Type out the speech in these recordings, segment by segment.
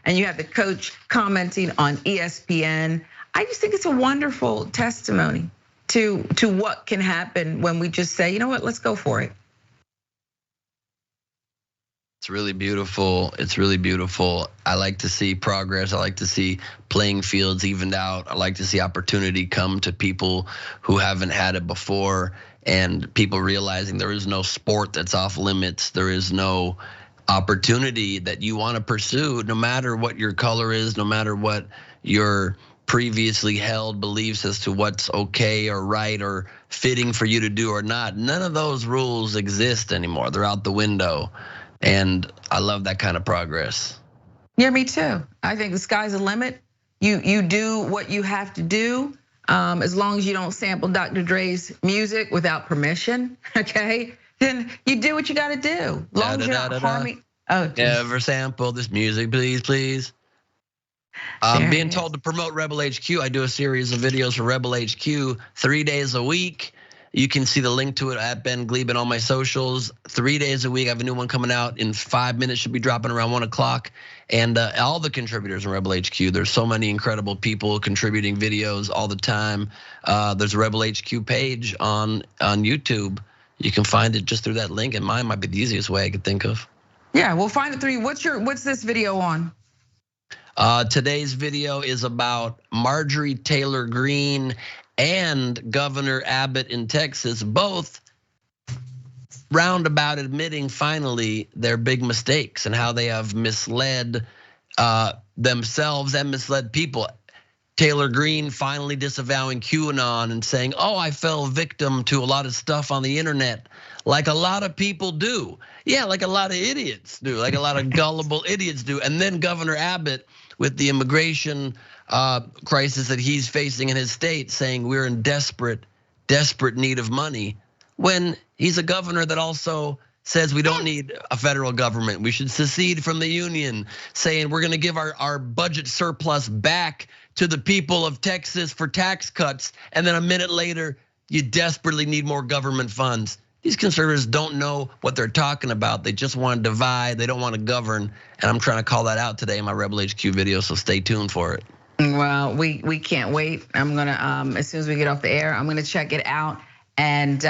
and you have the coach commenting on ESPN. I just think it's a wonderful testimony to what can happen when we just say, you know what, let's go for it. It's really beautiful. It's really beautiful. I like to see progress. I like to see playing fields evened out. I like to see opportunity come to people who haven't had it before, and people realizing there is no sport that's off limits. There is no opportunity that you want to pursue, no matter what your color is, no matter what your previously held beliefs as to what's okay or right or fitting for you to do or not. None of those rules exist anymore. They're out the window. And I love that kind of progress. Yeah, me too. I think the sky's the limit. You do what you have to do, as long as you don't sample Dr. Dre's music without permission, okay? Then you do what you gotta do. As long as you're not harming. Oh, never sample this music, please, please. I'm being told to promote Rebel HQ. I do a series of videos for Rebel HQ 3 days a week. You can see the link to it at Ben Glebe and all my socials. 3 days a week. I have a new one coming out in 5 minutes. Should be dropping around 1 o'clock. And all the contributors in Rebel HQ. There's so many incredible people contributing videos all the time. There's a Rebel HQ page on YouTube. You can find it just through that link, and mine might be the easiest way I could think of. Yeah, we'll find it through you. What's this video on? Today's video is about Marjorie Taylor Greene and Governor Abbott in Texas, both roundabout admitting finally their big mistakes and how they have misled themselves and misled people. Taylor Greene finally disavowing QAnon and saying, oh, I fell victim to a lot of stuff on the internet, like a lot of people do. Yeah, like a lot of idiots do, like a lot of gullible idiots do. And then Governor Abbott, with the immigration crisis that he's facing in his state, saying we're in desperate need of money, when he's a governor that also says we don't need a federal government, we should secede from the union, saying we're gonna give our budget surplus back to the people of Texas for tax cuts, and then a minute later, you desperately need more government funds. These conservatives don't know what they're talking about. They just want to divide, they don't want to govern, and I'm trying to call that out today in my Rebel HQ video, so stay tuned for it. Well, we can't wait. I'm gonna, as soon as we get off the air, I'm gonna check it out. And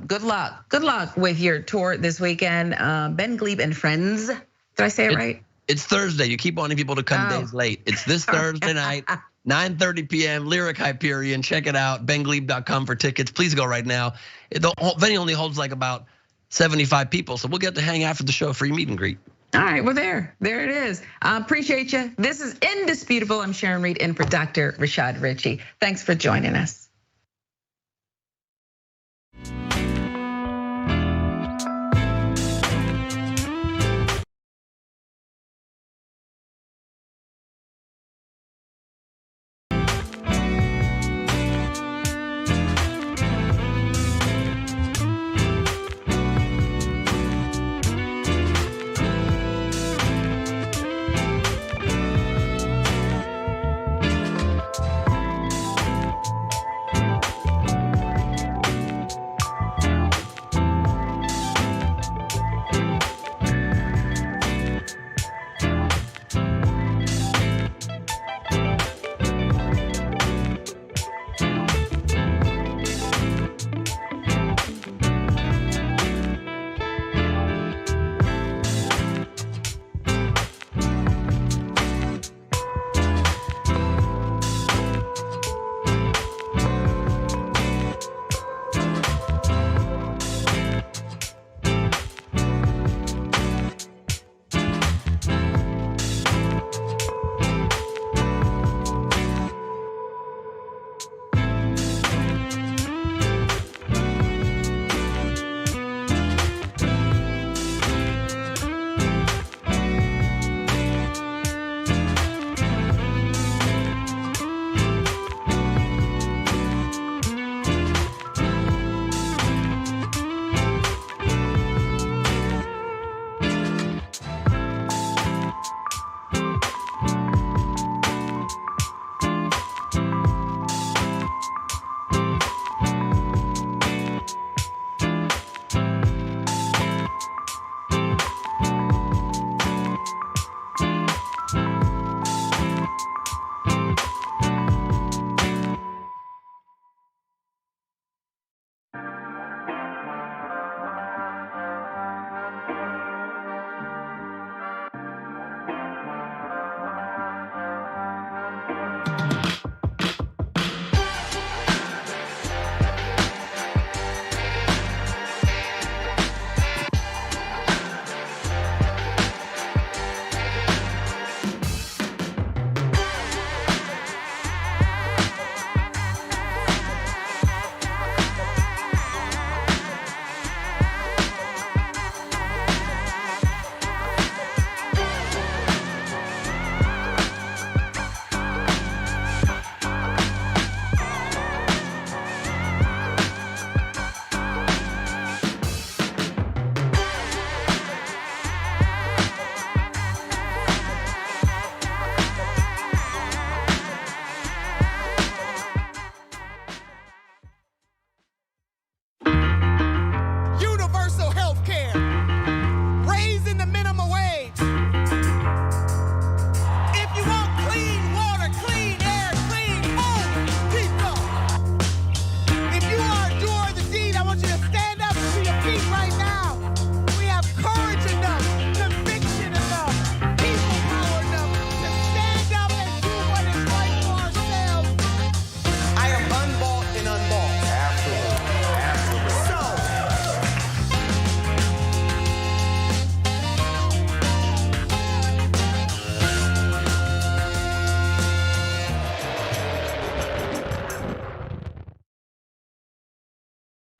good luck with your tour this weekend. Ben Glebe and Friends, did I say it right? It's Thursday, you keep wanting people to come days late. It's this Thursday night, 9:30 p.m., Lyric Hyperion, check it out, benglebe.com for tickets. Please go right now. The venue only holds like about 75 people, so we'll get to hang after the show, free meet and greet. All right, well there it is. I appreciate you. This is Indisputable. I'm Sharon Reed in for Dr. Rashad Ritchie. Thanks for joining us.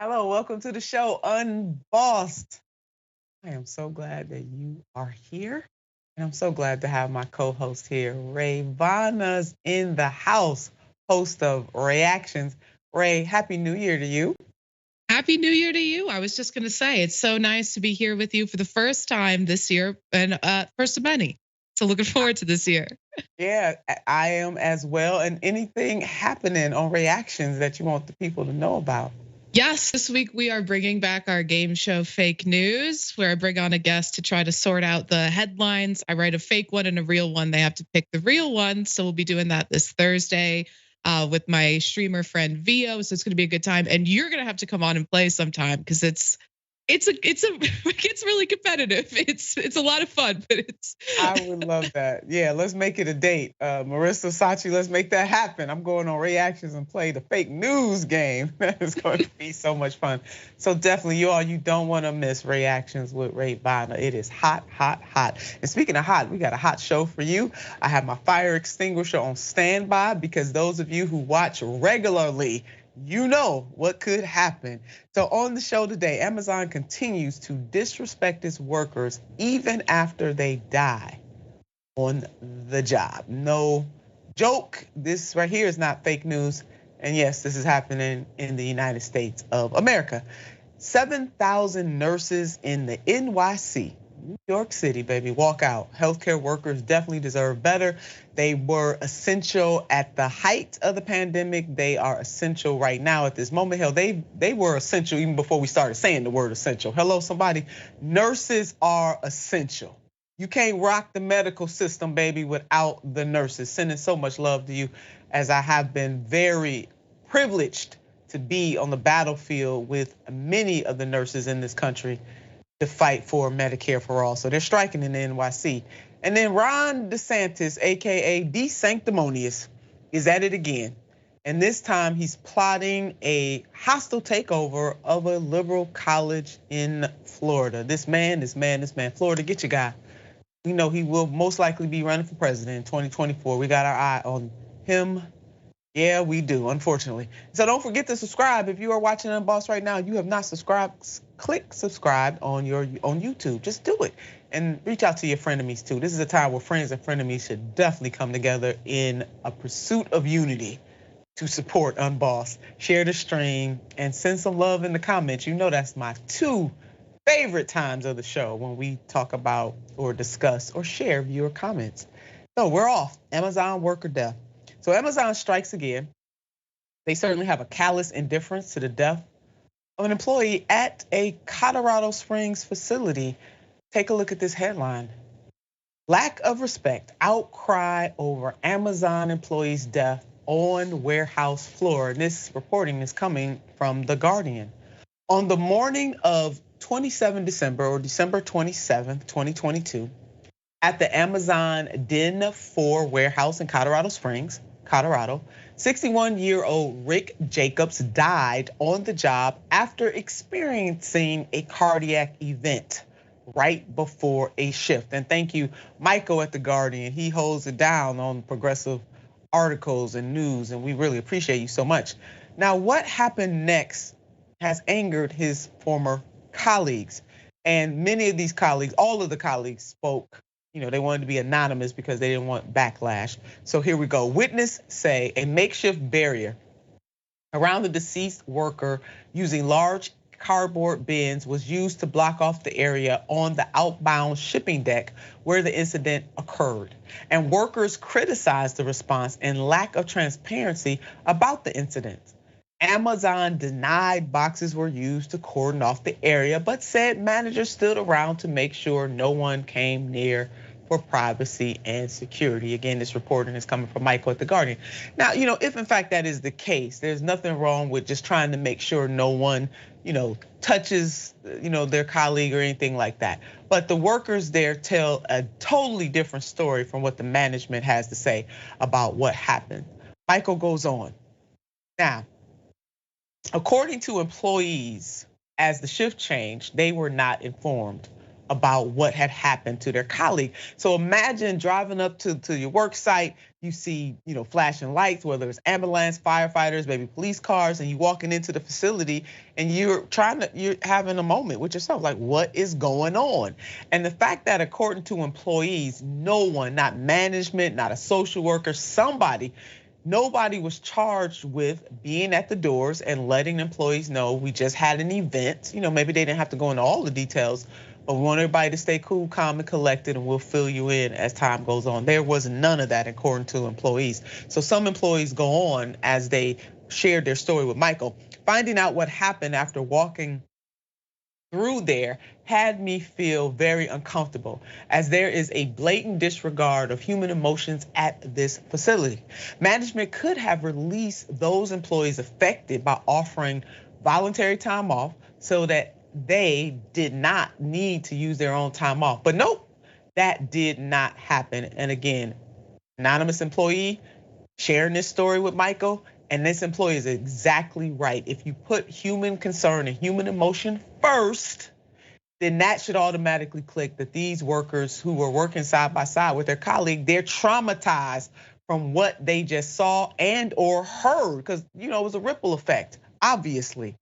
Hello, welcome to the show, Unbossed. I am so glad that you are here. And I'm so glad to have my co-host here. Rayyvana's in the house, host of Reactions. Ray, Happy New Year to you. Happy New Year to you. I was just going to say, it's so nice to be here with you for the first time this year and first of many. So looking forward to this year. Yeah, I am as well. And anything happening on Reactions that you want the people to know about? Yes, this week we are bringing back our game show Fake News, where I bring on a guest to try to sort out the headlines. I write a fake one and a real one. They have to pick the real one. So we'll be doing that this Thursday with my streamer friend Vio. So it's going to be a good time. And you're going to have to come on and play sometime because it's really competitive. It's a lot of fun, but I would love that. Yeah, let's make it a date. Marissa Sachi, let's make that happen. I'm going on Reactions and play the fake news game. It's going to be so much fun. So definitely, you don't want to miss Reactions with Rayyvana. It is hot, hot, hot. And speaking of hot, we got a hot show for you. I have my fire extinguisher on standby because those of you who watch regularly, you know what could happen. So on the show today, Amazon continues to disrespect its workers even after they die on the job. No joke, this right here is not fake news. And yes, this is happening in the United States of America. 7,000 nurses in the NYC, New York City, baby, walk out. Healthcare workers definitely deserve better. They were essential at the height of the pandemic. They are essential right now at this moment. Hell, they were essential even before we started saying the word essential. Hello, somebody. Nurses are essential. You can't rock the medical system, baby, without the nurses. Sending so much love to you, as I have been very privileged to be on the battlefield with many of the nurses in this country to fight for Medicare for all. So they're striking in the NYC. And then Ron DeSantis, AKA DeSanctimonious, is at it again. And this time he's plotting a hostile takeover of a liberal college in Florida. This man, Florida, get your guy. We know he will most likely be running for president in 2024. We got our eye on him. Yeah, we do, unfortunately. So don't forget to subscribe. If you are watching Unbossed right now, you have not subscribed, click subscribe on YouTube. Just do it. And reach out to your frenemies too. This is a time where friends and frenemies should definitely come together in a pursuit of unity to support Unbossed. Share the stream and send some love in the comments. You know that's my 2 favorite times of the show, when we talk about or discuss or share viewer comments. So we're off. Amazon worker death. So Amazon strikes again. They certainly have a callous indifference to the death of an employee at a Colorado Springs facility. Take a look at this headline. Lack of respect, outcry over Amazon employee's death on warehouse floor. And this reporting is coming from The Guardian. On the morning of 27 December or December 27th, 2022, at the Amazon Den 4 warehouse in Colorado Springs, Colorado, 61-year-old Rick Jacobs died on the job after experiencing a cardiac event right before a shift. And thank you, Michael at The Guardian. He holds it down on progressive articles and news, and we really appreciate you so much. Now, what happened next has angered his former colleagues. And many of these colleagues, all of the colleagues spoke. They wanted to be anonymous because they didn't want backlash. So here we go. Witnesses say a makeshift barrier around the deceased worker using large cardboard bins was used to block off the area on the outbound shipping deck where the incident occurred. And workers criticized the response and lack of transparency about the incident. Amazon denied boxes were used to cordon off the area, but said managers stood around to make sure no one came near for privacy and security. Again, this reporting is coming from Michael at The Guardian. Now, if in fact that is the case, there's nothing wrong with just trying to make sure no one, touches, their colleague or anything like that. But the workers there tell a totally different story from what the management has to say about what happened. Michael goes on. Now, according to employees, as the shift changed, they were not informed about what had happened to their colleague. So imagine driving up to your work site, you see, flashing lights, whether it's ambulance, firefighters, maybe police cars, and you walking into the facility and you're having a moment with yourself, like, what is going on? And the fact that according to employees, no one, not management, not a social worker, nobody was charged with being at the doors and letting employees know we just had an event. Maybe they didn't have to go into all the details, but we want everybody to stay cool, calm, and collected, and we'll fill you in as time goes on. There was none of that according to employees. So some employees go on as they shared their story with Michael. Finding out what happened after walking through there had me feel very uncomfortable, as there is a blatant disregard of human emotions at this facility. Management could have released those employees affected by offering voluntary time off so that they did not need to use their own time off. But nope, that did not happen. And again, anonymous employee sharing this story with Michael, and this employee is exactly right. If you put human concern and human emotion first, then that should automatically click that these workers who were working side by side with their colleague, they're traumatized from what they just saw and or heard, because it was a ripple effect, obviously.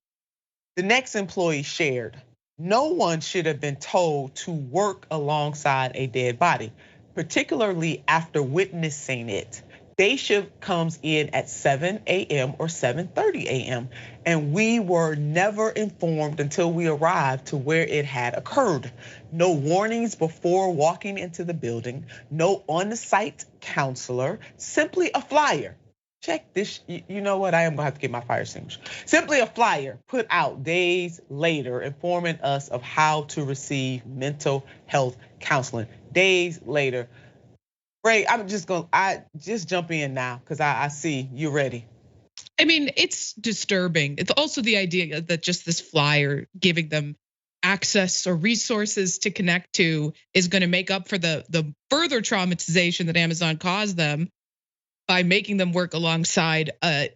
The next employee shared, no one should have been told to work alongside a dead body, particularly after witnessing it. Day shift comes in at 7 a.m. or 7:30 a.m. and we were never informed until we arrived to where it had occurred. No warnings before walking into the building, no on-site counselor, simply a flyer. Check this, you know what, I am gonna have to get my fire extinguisher. Simply a flyer put out days later informing us of how to receive mental health counseling. Days later. Ray, I just jump in now because I see you're ready. I mean, it's disturbing. It's also the idea that just this flyer giving them access or resources to connect to is going to make up for the further traumatization that Amazon caused them by making them work alongside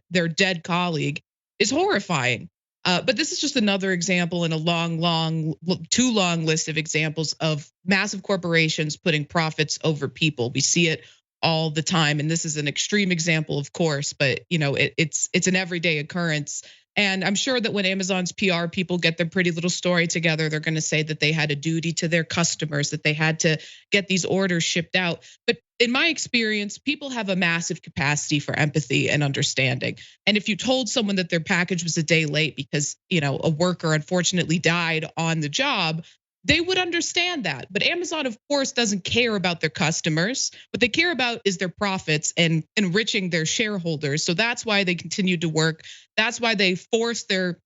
their dead colleague is horrifying. But this is just another example in a too long list of examples of massive corporations putting profits over people. We see it all the time, and this is an extreme example, of course, but it's an everyday occurrence. And I'm sure that when Amazon's PR people get their pretty little story together, they're going to say that they had a duty to their customers, that they had to get these orders shipped out. But in my experience, people have a massive capacity for empathy and understanding. And if you told someone that their package was a day late because, a worker unfortunately died on the job, they would understand that. But Amazon, of course, doesn't care about their customers. What they care about is their profits and enriching their shareholders. So that's why they continue to work. That's why they force their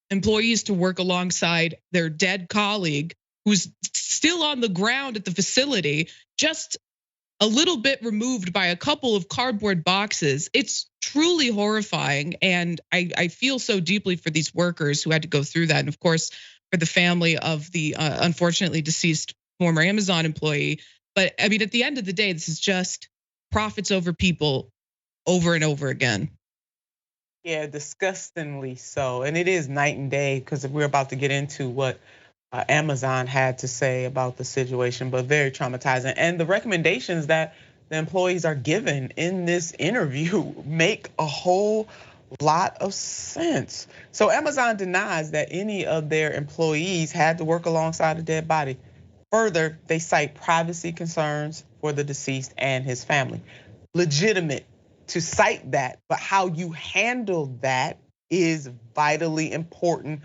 employees to work alongside their dead colleague who's still on the ground at the facility, just a little bit removed by a couple of cardboard boxes. It's truly horrifying. And I feel so deeply for these workers who had to go through that. And of course, for the family of the unfortunately deceased former Amazon employee. But I mean, at the end of the day, this is just profits over people over and over again. Yeah, disgustingly so. And it is night and day, because we're about to get into what Amazon had to say about the situation, but very traumatizing. And the recommendations that the employees are given in this interview make a whole lot of sense. So Amazon denies that any of their employees had to work alongside a dead body. Further, they cite privacy concerns for the deceased and his family. Legitimate to cite that, but how you handle that is vitally important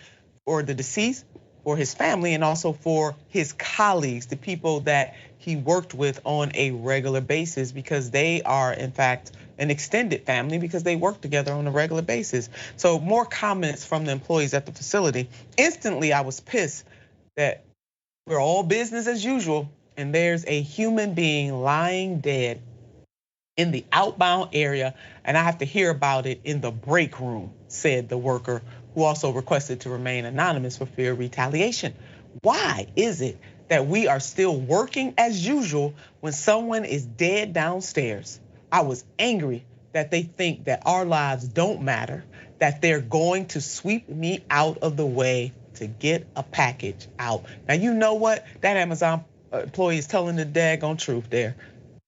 for the deceased, for his family, and also for his colleagues, the people that he worked with on a regular basis, because they are in fact an extended family because they work together on a regular basis. So more comments from the employees at the facility. Instantly, I was pissed that we're all business as usual and there's a human being lying dead in the outbound area, and I have to hear about it in the break room, said the worker, who also requested to remain anonymous for fear of retaliation. Why is it that we are still working as usual when someone is dead downstairs? I was angry that they think that our lives don't matter, that they're going to sweep me out of the way to get a package out. Now, you know what? That Amazon employee is telling the daggone truth there.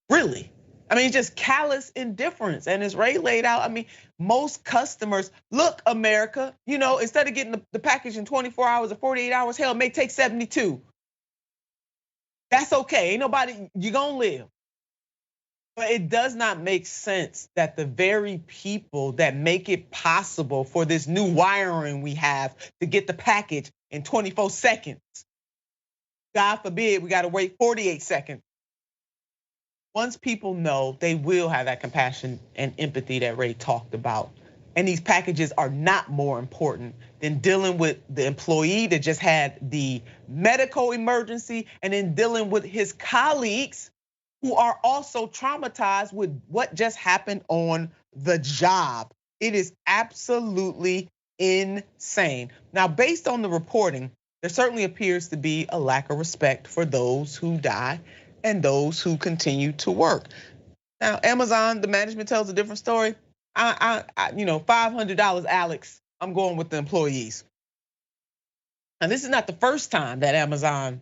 Really. I mean, just callous indifference. And as Ray laid out, I mean, most customers, look, America, instead of getting the package in 24 hours or 48 hours, hell, it may take 72. That's okay, ain't nobody, you're gonna live. But it does not make sense that the very people that make it possible for this new wiring we have to get the package in 24 seconds, God forbid we gotta wait 48 seconds. Once people know, they will have that compassion and empathy that Ray talked about. And these packages are not more important than dealing with the employee that just had the medical emergency and then dealing with his colleagues who are also traumatized with what just happened on the job. It is absolutely insane. Now, based on the reporting, there certainly appears to be a lack of respect for those who die and those who continue to work. Now, Amazon, the management tells a different story. $500, Alex, I'm going with the employees. And this is not the first time that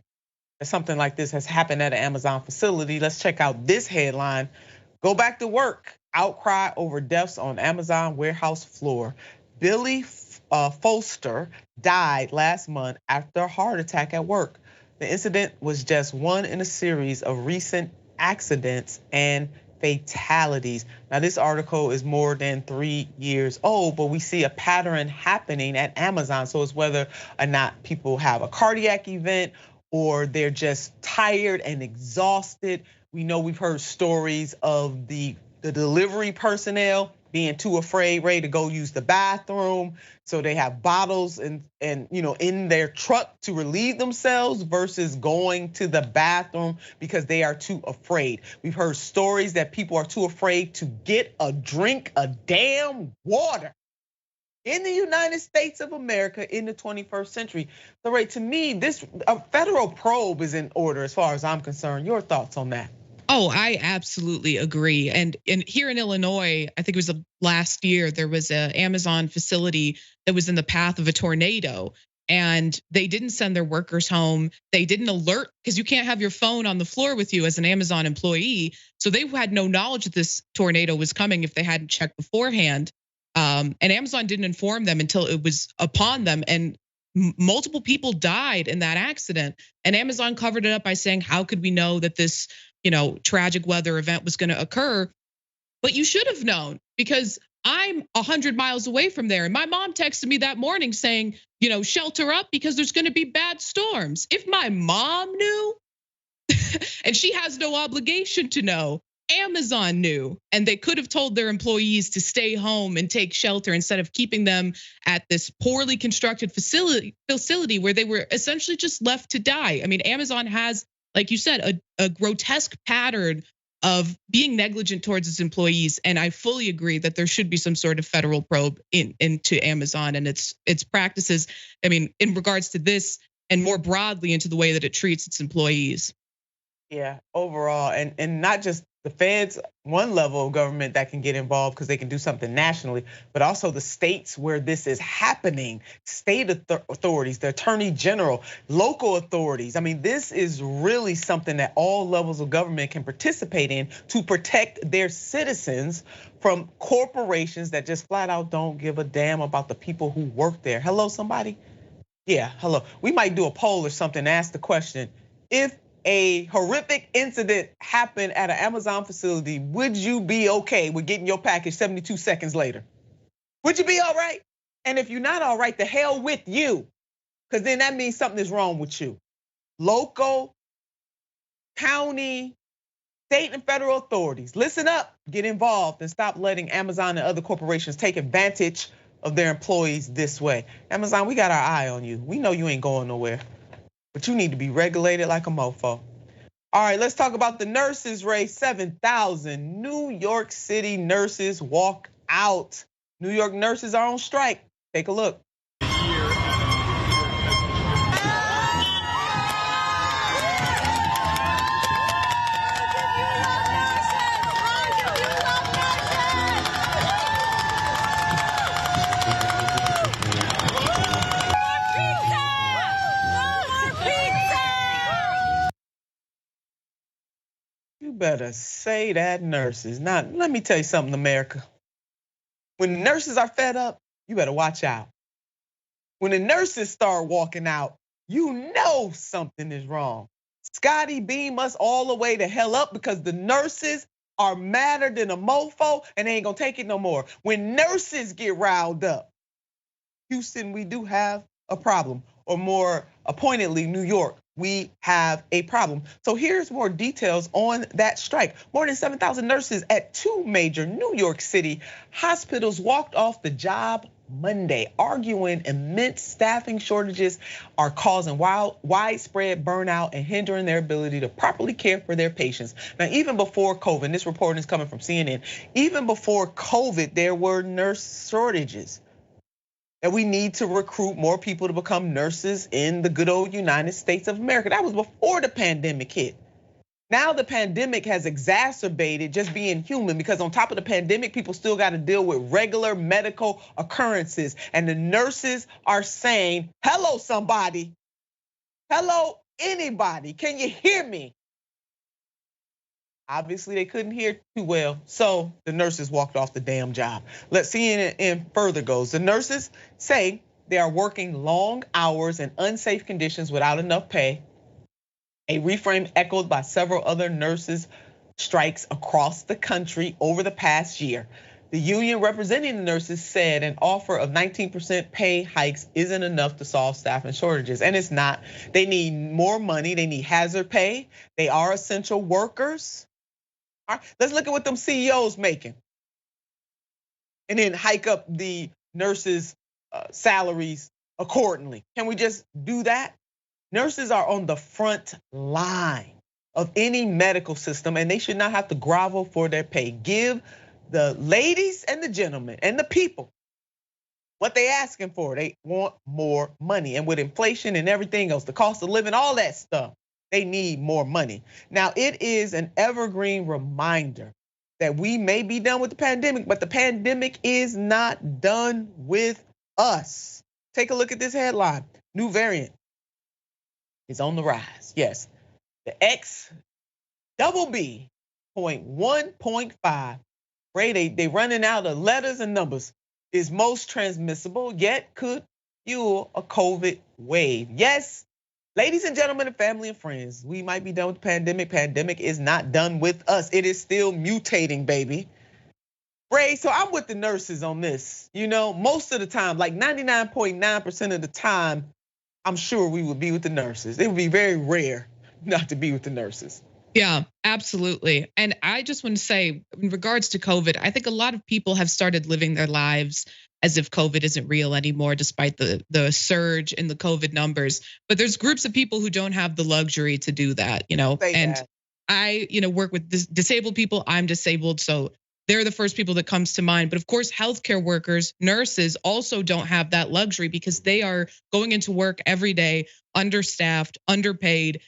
something like this has happened at an Amazon facility. Let's check out this headline. Go back to work. Outcry over deaths on Amazon warehouse floor. Billy Foster died last month after a heart attack at work. The incident was just one in a series of recent accidents and fatalities. Now, this article is more than 3 years old, but we see a pattern happening at Amazon. So it's whether or not people have a cardiac event or they're just tired and exhausted. We know we've heard stories of the delivery personnel being too afraid, Ray, to go use the bathroom. So they have bottles and in their truck to relieve themselves versus going to the bathroom because they are too afraid. We've heard stories that people are too afraid to get a drink of damn water in the United States of America in the 21st century. So Ray, to me, a federal probe is in order as far as I'm concerned. Your thoughts on that? Oh, I absolutely agree. And here in Illinois, I think it was last year, there was an Amazon facility that was in the path of a tornado, and they didn't send their workers home. They didn't alert, because you can't have your phone on the floor with you as an Amazon employee. So they had no knowledge that this tornado was coming if they hadn't checked beforehand. And Amazon didn't inform them until it was upon them. And multiple people died in that accident. And Amazon covered it up by saying, how could we know that this tragic weather event was going to occur? But you should have known, because I'm 100 miles away from there. And my mom texted me that morning saying, shelter up because there's going to be bad storms. If my mom knew, and she has no obligation to know, Amazon knew, and they could have told their employees to stay home and take shelter instead of keeping them at this poorly constructed facility where they were essentially just left to die. I mean, Amazon has, like you said, a grotesque pattern of being negligent towards its employees. And I fully agree that there should be some sort of federal probe into Amazon and its practices. I mean, in regards to this and more broadly into the way that it treats its employees. Yeah, overall, and not just the feds, one level of government that can get involved because they can do something nationally, but also the states where this is happening, state authorities, the attorney general, local authorities. I mean, this is really something that all levels of government can participate in to protect their citizens from corporations that just flat out don't give a damn about the people who work there. Hello, somebody? Yeah, hello. We might do a poll or something, ask the question, if a horrific incident happened at an Amazon facility, would you be okay with getting your package 72 seconds later? Would you be all right? And if you're not all right, the hell with you, because then that means something is wrong with you. Local, county, state and federal authorities, listen up, get involved, and stop letting Amazon and other corporations take advantage of their employees this way. Amazon, we got our eye on you. We know you ain't going nowhere, but you need to be regulated like a mofo. All right, let's talk about the nurses, Ray. 7,000 New York City nurses walk out. New York nurses are on strike. Take a look. better say that, nurses. Now, let me tell you something, America. When the nurses are fed up, you better watch out. When the nurses start walking out, you know something is wrong. Scotty beam us all the way to hell up because the nurses are madder than a mofo and they ain't gonna take it no more. When nurses get riled up, Houston, we do have a problem. Or more pointedly, New York, we have a problem. So here's more details on that strike. More than 7,000 nurses at 2 major New York City hospitals walked off the job Monday, arguing immense staffing shortages are causing widespread burnout and hindering their ability to properly care for their patients. Now, even before COVID, this report is coming from CNN, even before COVID, there were nurse shortages. That we need to recruit more people to become nurses in the good old United States of America. That was before the pandemic hit. Now the pandemic has exacerbated just being human because on top of the pandemic, people still got to deal with regular medical occurrences. And the nurses are saying, hello, somebody. Hello, anybody. Can you hear me? Obviously, they couldn't hear too well, so the nurses walked off the damn job. Let's see in further goes. The nurses say they are working long hours in unsafe conditions without enough pay. A reframe echoed by several other nurses' strikes across the country over the past year. The union representing the nurses said an offer of 19% pay hikes isn't enough to solve staffing shortages, and it's not. They need more money, they need hazard pay, they are essential workers. Let's look at what them CEOs making. And then hike up the nurses' salaries accordingly. Can we just do that? Nurses are on the front line of any medical system and they should not have to grovel for their pay. Give the ladies and the gentlemen and the people what they asking for. They want more money. And with inflation and everything else, the cost of living, all that stuff, they need more money. Now, it is an evergreen reminder that we may be done with the pandemic, but the pandemic is not done with us. Take a look at this headline. New variant is on the rise. Yes, the XBB.1.5, right? They running out of letters and numbers, is most transmissible, yet could fuel a COVID wave. Yes. Ladies and gentlemen and family and friends, we might be done with the pandemic. Pandemic is not done with us. It is still mutating, baby. Ray, so I'm with the nurses on this. You know, most of the time, like 99.9% of the time, I'm sure we would be with the nurses. It would be very rare not to be with the nurses. Yeah, absolutely. And I just want to say, in regards to COVID, I think a lot of people have started living their lives as if COVID isn't real anymore, despite the surge in the COVID numbers. But there's groups of people who don't have the luxury to do that, And I, work with disabled people. I'm disabled, so they're the first people that comes to mind. But of course, healthcare workers, nurses also don't have that luxury because they are going into work every day, understaffed, underpaid,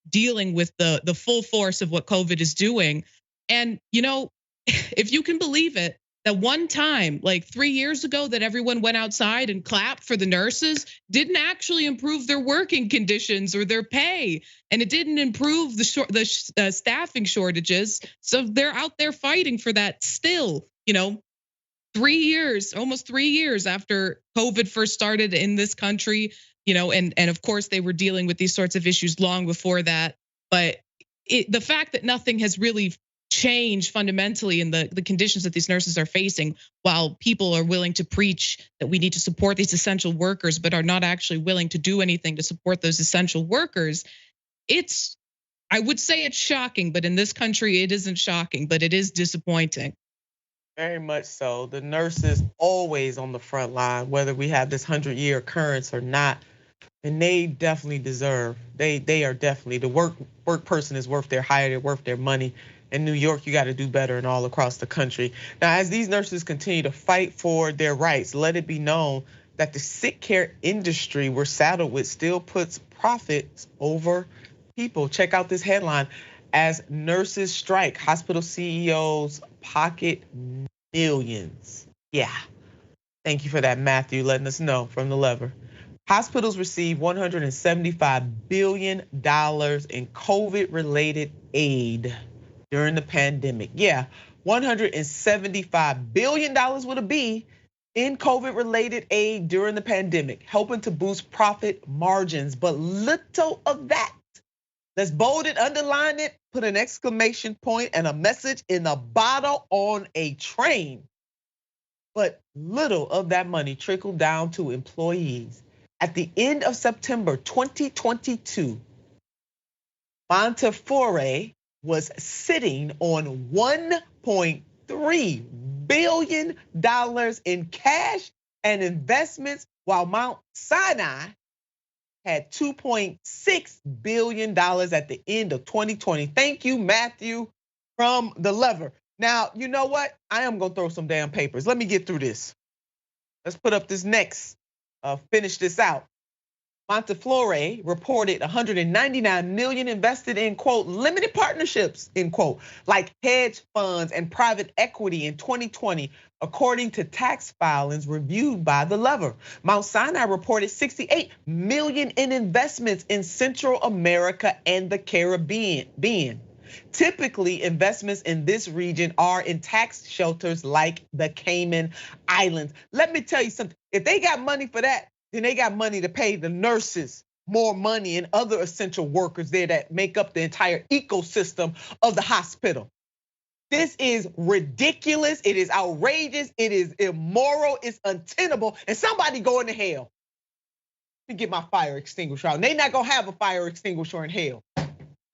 dealing with the full force of what COVID is doing. And if you can believe it, that one time, like 3 years ago, that everyone went outside and clapped for the nurses didn't actually improve their working conditions or their pay, and it didn't improve the staffing shortages. So they're out there fighting for that still. 3 years, almost 3 years after COVID first started in this country. And of course they were dealing with these sorts of issues long before that. But the fact that nothing has really changed fundamentally in the conditions that these nurses are facing, while people are willing to preach that we need to support these essential workers, but are not actually willing to do anything to support those essential workers, I would say it's shocking, but in this country it isn't shocking, but it is disappointing. Very much so. The nurses always on the front line, whether we have this 100-year occurrence or not. And they definitely deserve, they are definitely, the work person is worth their hire, they're worth their money. In New York, you got to do better and all across the country. Now, as these nurses continue to fight for their rights, let it be known that the sick care industry we're saddled with still puts profits over people. Check out this headline. As nurses strike, hospital CEOs pocket millions. Yeah. Thank you for that, Matthew, letting us know from the lever. Hospitals receive $175 billion in COVID-related aid during the pandemic. Yeah, $175 billion with a B in COVID-related aid during the pandemic, helping to boost profit margins, but little of that. Let's bold it, underline it, put an exclamation point and a message in a bottle on a train. But little of that money trickled down to employees. At the end of September 2022, Montefiore was sitting on $1.3 billion in cash and investments, while Mount Sinai had $2.6 billion at the end of 2020. Thank you, Matthew, from the lever. Now, you know what? I am gonna throw some damn papers. Let me get through this. Let's put up this next, finish this out. Montefiore reported 199 million invested in, quote, limited partnerships, end quote, like hedge funds and private equity in 2020, according to tax filings reviewed by the lever. Mount Sinai reported 68 million in investments in Central America and the Caribbean. Typically, investments in this region are in tax shelters like the Cayman Islands. Let me tell you something, if they got money for that, then they got money to pay the nurses more money and other essential workers there that make up the entire ecosystem of the hospital. This is ridiculous, it is outrageous, it is immoral, it's untenable, and somebody going to hell. Let me get my fire extinguisher out. And they not gonna have a fire extinguisher in hell.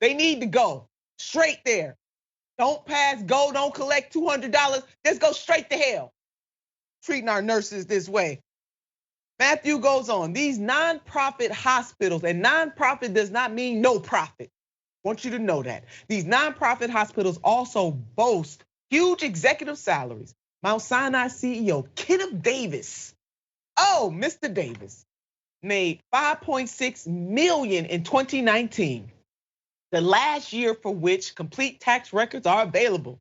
They need to go straight there. Don't pass go, don't collect $200, just go straight to hell. Treating our nurses this way. Matthew goes on, these nonprofit hospitals, and nonprofit does not mean no profit. I want you to know that. These nonprofit hospitals also boast huge executive salaries. Mount Sinai CEO Kenneth Davis, Mr. Davis, made $5.6 million in 2019, the last year for which complete tax records are available.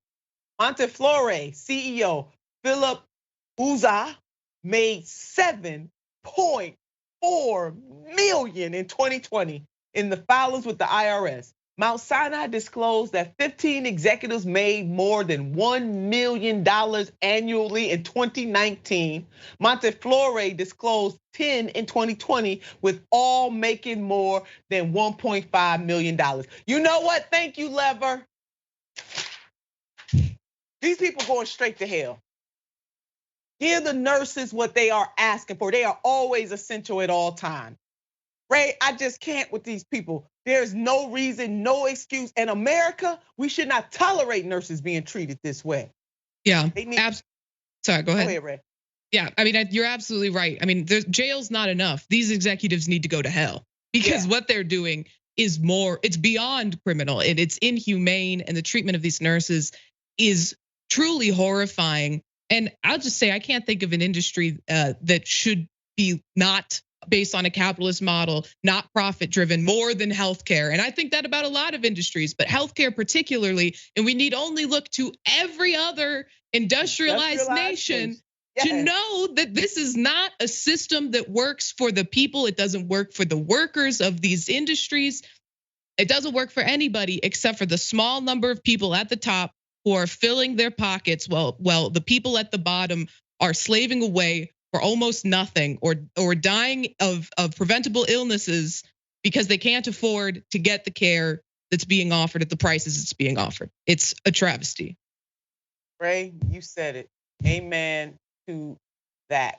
Montefiore CEO Philip Uza made $7.4 million in 2020 in the filings with the IRS. Mount Sinai disclosed that 15 executives made more than $1 million annually in 2019. Montefiore disclosed 10 in 2020, with all making more than $1.5 million. You know what? Thank you, Lever. These people going straight to hell. Give the nurses what they are asking for. They are always essential at all times. Ray, I just can't with these people. There's no reason, no excuse. In America, we should not tolerate nurses being treated this way. Yeah, sorry, go ahead. Go ahead, Ray. Yeah, I mean, you're absolutely right. I mean, jail's not enough. These executives need to go to hell, because what they're doing is it's beyond criminal, and it's inhumane, and the treatment of these nurses is truly horrifying. And I'll just say, I can't think of an industry that should be not based on a capitalist model, not profit driven, more than healthcare. And I think that about a lot of industries, but healthcare particularly. And we need only look to every other industrialized nation to know that this is not a system that works for the people. It doesn't work for the workers of these industries. It doesn't work for anybody except for the small number of people at the top who are filling their pockets while the people at the bottom are slaving away for almost nothing, or dying of preventable illnesses because they can't afford to get the care that's being offered at the prices it's being offered. It's a travesty. Ray, you said it. Amen to that.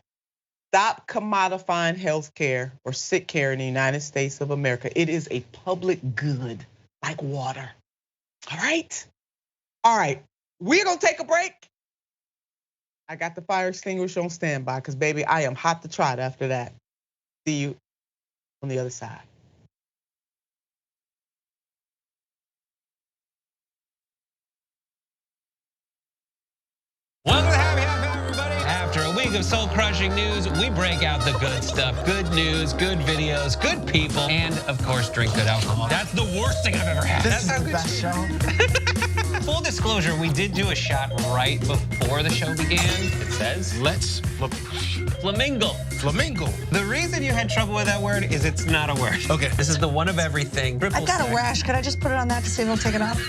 Stop commodifying healthcare or sick care in the United States of America. It is a public good, like water. All right? All right, we're gonna take a break. I got the fire extinguisher on standby, because baby, I am hot to trot after that. See you on the other side. Welcome to the Happy Hour, everybody. After a week of soul-crushing news, we break out the good stuff. Good news, good videos, good people, and of course, drink good alcohol. That's the worst thing I've ever had. This is the best show. Full disclosure, we did do a shot right before the show began. It says, Let's flamingo. Flamingo. The reason you had trouble with that word is it's not a word. Okay. This is the one of everything. I got a rash. Could I just put it on that to see if it'll take it off?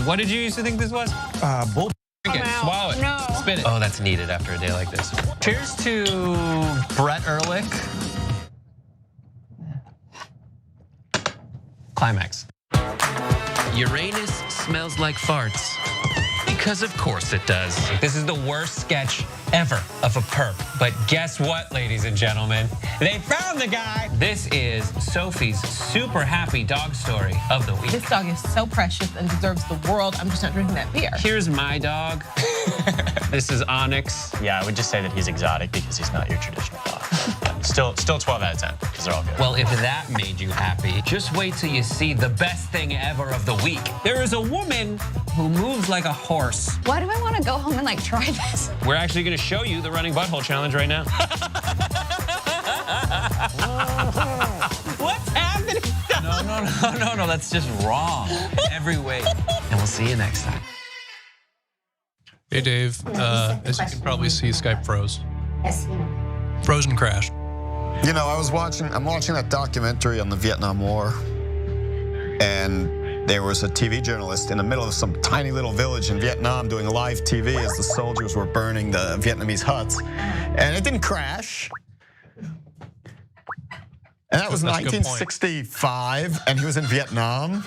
What did you used to think this was? Bull. Drink it, swallow it, No. spit it. Oh, that's needed after a day like this. Cheers to Brett Ehrlich. Climax. Uranus smells like farts. Because of course it does. This is the worst sketch ever of a perp. But guess what, ladies and gentlemen? They found the guy. This is Sophie's super happy dog story of the week. This dog is so precious and deserves the world. I'm just not drinking that beer. Here's my dog. This is Onyx. Yeah, I would just say that he's exotic because he's not your traditional dog. Still 12 out of 10 because they're all good. Well, if that made you happy, just wait till you see the best thing ever of the week. There is a woman who moves like a horse. Why do I want to go home and like try this? We're actually gonna show you the running butthole challenge right now. What's happening? No, that's just wrong. Every way. And we'll see you next time. Hey Dave, as you can probably see, Skype froze. Frozen crashed. You know, I'm watching that documentary on the Vietnam War, and there was a TV journalist in the middle of some tiny little village in Vietnam doing live TV as the soldiers were burning the Vietnamese huts, and it didn't crash. And that was That's a good point. 1965, and he was in Vietnam.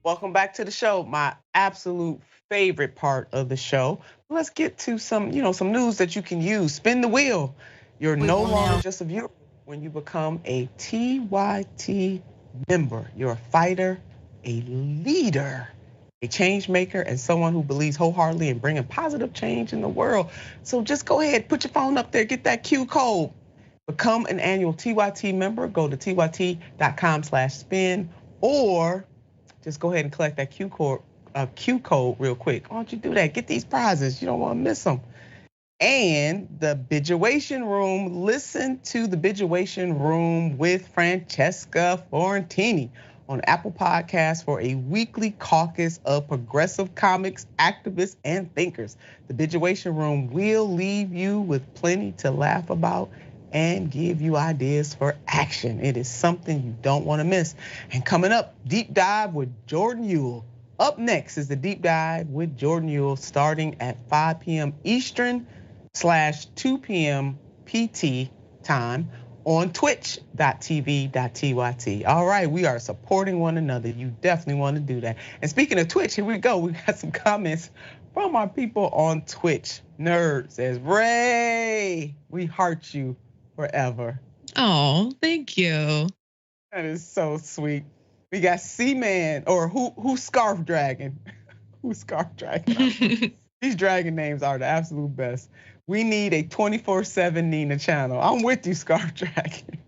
Welcome back to the show. My absolute favorite part of the show. Let's get to some news that you can use. Spin the wheel. You're no longer just a viewer when you become a TYT member. You're a fighter, a leader, a change maker, and someone who believes wholeheartedly in bringing positive change in the world. So just go ahead, put your phone up there, get that Q code. Become an annual TYT member. Go to tyt.com/spin, or just go ahead and collect that Q code real quick. Why don't you do that? Get these prizes. You don't want to miss them. And the Biduation Room. Listen to the Biduation Room with Francesca Forentini on Apple Podcasts for a weekly caucus of progressive comics, activists, and thinkers. The Biduation Room will leave you with plenty to laugh about and give you ideas for action. It is something you don't want to miss. And coming up, deep dive with Jordan Ewell. Up next is the deep dive with Jordan Ewell starting at 5 p.m. Eastern /2 p.m. PT time on twitch.tv.tyt. All right, we are supporting one another. You definitely want to do that. And speaking of Twitch, here we go. We got some comments from our people on Twitch. Nerd says, Ray, we heart you forever. Oh, thank you. That is so sweet. We got C-Man, or who's Scarf Dragon? Who's Scarf Dragon? These dragon names are the absolute best. We need a 24/7 Nina channel. I'm with you, Scarf Dragon.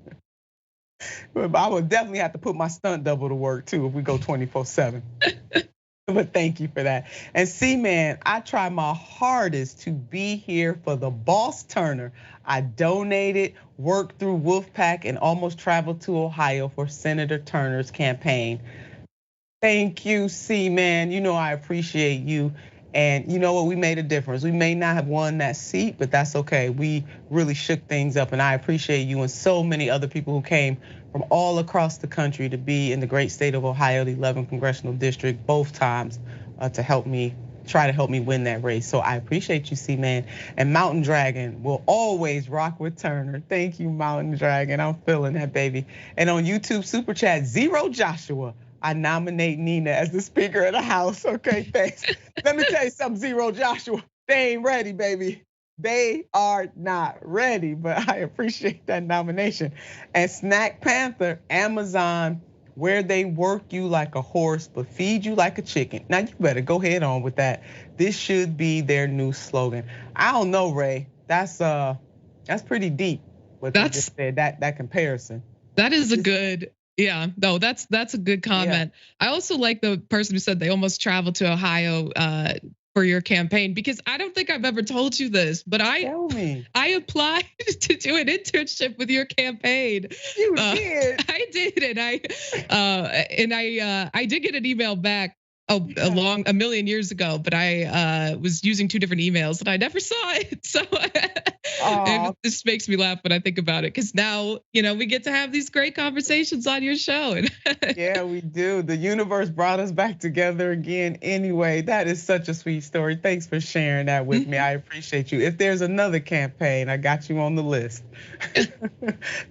But I would definitely have to put my stunt double to work too if we go 24/7. But thank you for that. And C-Man, I try my hardest to be here for the boss Turner. I donated, worked through Wolfpack, and almost traveled to Ohio for Senator Turner's campaign. Thank you, C-Man. You know I appreciate you. And you know what, we made a difference. We may not have won that seat, but that's okay. We really shook things up, and I appreciate you and so many other people who came from all across the country to be in the great state of Ohio, the 11th congressional district, both times to try to help me win that race. So I appreciate you, C-Man. And Mountain Dragon will always rock with Turner. Thank you, Mountain Dragon. I'm feeling that, baby. And on YouTube Super Chat, Zero Joshua, I nominate Nina as the Speaker of the House. Okay, thanks. Let me tell you something, Zero Joshua. They ain't ready, baby. They are not ready, but I appreciate that nomination. And Snack Panther, Amazon, where they work you like a horse but feed you like a chicken. Now you better go head on with that. This should be their new slogan. I don't know, Ray. That's pretty deep. What they just said, that comparison. That is a good. Yeah, no, that's a good comment. Yeah. I also like the person who said they almost traveled to Ohio for your campaign, because I don't think I've ever told you this, but I applied to do an internship with your campaign. You did. I did, and I did get an email back a million years ago, but I was using 2 different emails and I never saw it. So this makes me laugh when I think about it, because now we get to have these great conversations on your show. Yeah, we do. The universe brought us back together again anyway. That is such a sweet story. Thanks for sharing that with me. I appreciate you. If there's another campaign, I got you on the list.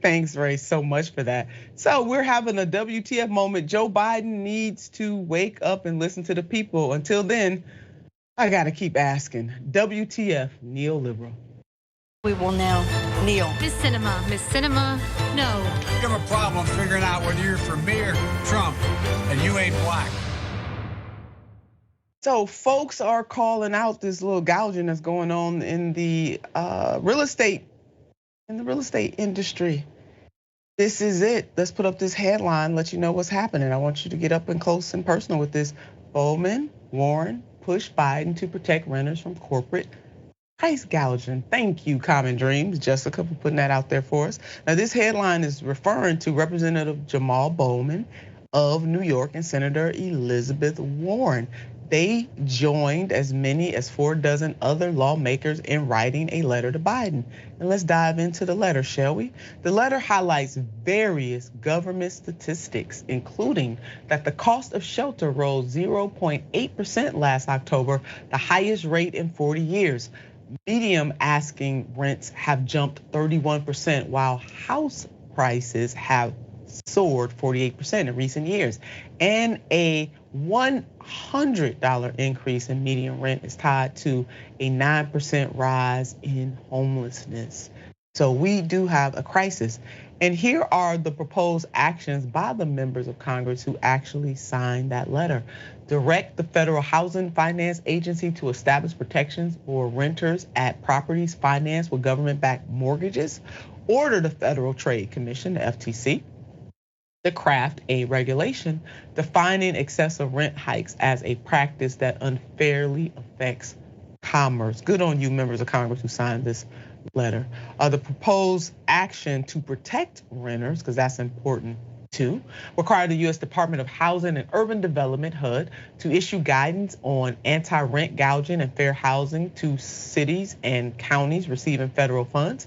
Thanks, Ray, so much for that. So we're having a WTF moment. Joe Biden needs to wake up and listen to the people. Until then, I gotta keep asking. WTF neoliberal? We will now kneel. Miss Cinema, no. You have a problem figuring out whether you're for me or Trump, and you ain't black. So folks are calling out this little gouging that's going on in the real estate industry. This is it. Let's put up this headline, let you know what's happening. I want you to get up and close and personal with this. Bowman, Warren push Biden to protect renters from corporate price gouging. Thank you, Common Dreams, Jessica, for putting that out there for us. Now, this headline is referring to Representative Jamal Bowman of New York and Senator Elizabeth Warren. They joined as many as 4 dozen other lawmakers in writing a letter to Biden. And let's dive into the letter, shall we? The letter highlights various government statistics, including that the cost of shelter rose 0.8% last October, the highest rate in 40 years. Median asking rents have jumped 31%, while house prices have soared 48% in recent years. And a $100 increase in median rent is tied to a 9% rise in homelessness. So we do have a crisis. And here are the proposed actions by the members of Congress who actually signed that letter. Direct the Federal Housing Finance Agency to establish protections for renters at properties financed with government-backed mortgages. Order the Federal Trade Commission, the FTC, to craft a regulation defining excessive rent hikes as a practice that unfairly affects commerce. Good on you, members of Congress who signed this letter. The proposed action to protect renters, because that's important too, require the US Department of Housing and Urban Development, HUD, to issue guidance on anti-rent gouging and fair housing to cities and counties receiving federal funds.